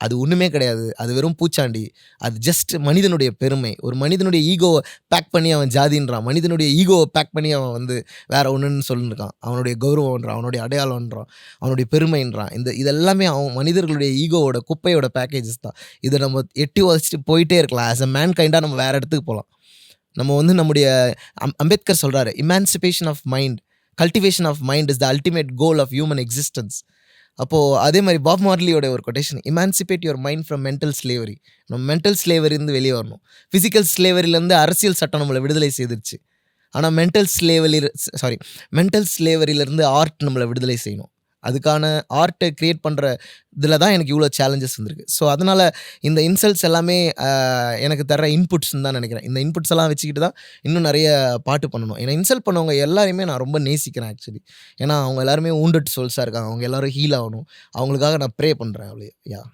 அது ஒண்ணுமே கிடையாது. அது வெறும் பூச்சாண்டி. அது ஜஸ்ட் மனிதனுடைய பெருமை. ஒரு மனிதனுடைய ஈகோவ பேக் பண்ணி அவன் ஜாதின்றான். மனிதனுடைய ஈகோவ பேக் பண்ணி அவன் வந்து வேற ஒண்ணுன்னு சொல்லிருக்கான். அவனுடைய கௌரவம்ன்றான், அவனுடைய அடையாளம்ன்றான், அவனுடைய பெருமைன்றான். இது எல்லாமே அவன் மனிதர்களுடைய ஈகோவோட குப்பையோட பேக்கேஜஸ் தான். இத நம்ம எட்டி உதைச்சுட்டு போயிட்டே இருக்கலாம். ஆஸ் அ மேன்கைண்டா நம்ம வேற இடத்துக்கு போலாம். நம்ம வந்து நம்முடைய அம்பேத்கர் சொல்றாரு, "emancipation of mind, cultivation of mind is the ultimate goal of human existence." அப்போ அதே மாரி பாப் மார்லியோட ஒரு கொட்டேஷன், "emancipate your mind from mental slavery." நம்ம மென்டல் ஸ்லேவரிலருந்து வெளிய வரணும். பிசிக்கல் ஸ்லேவரிலருந்து அரசியல் சட்டம் நம்மள விடுதலை செய்துருச்சு. ஆனா மென்டல் ஸ்லேவரிலருந்து ஆர்ட் நம்மள விடுதலை செய்யணும். அதுக்கான ஆர்ட்ட கிரியேட் பண்ற இதில தான் எனக்கு இவ்ளோ சேலஞ்சஸ் வந்திருக்கு. ஸோ, அதனால இந்த இன்சல்ட்ஸ் எல்லாமே எனக்கு தர்ற இன்புட்ஸ்ன்னு தான் நெனைக்கிறேன். இந்த இன்புட்ஸ் எல்லாம் வச்சுக்கிட்டு தான் இன்னும் நெறைய பாட்டு பண்ணணும். ஏன்னா இன்சல்ட் பண்ணவங்க எல்லாரையுமே நான் ரொம்ப நேசிக்கிறேன் ஆக்சுவலி. ஏன்னா அவங்க எல்லாருமே வூண்டட் சோல்ஸா இருக்காங்க. அவங்க எல்லாரும் ஹீல் ஆவணும். அவங்களுக்காக நான் ப்ரே பண்றேன். யாஹ்!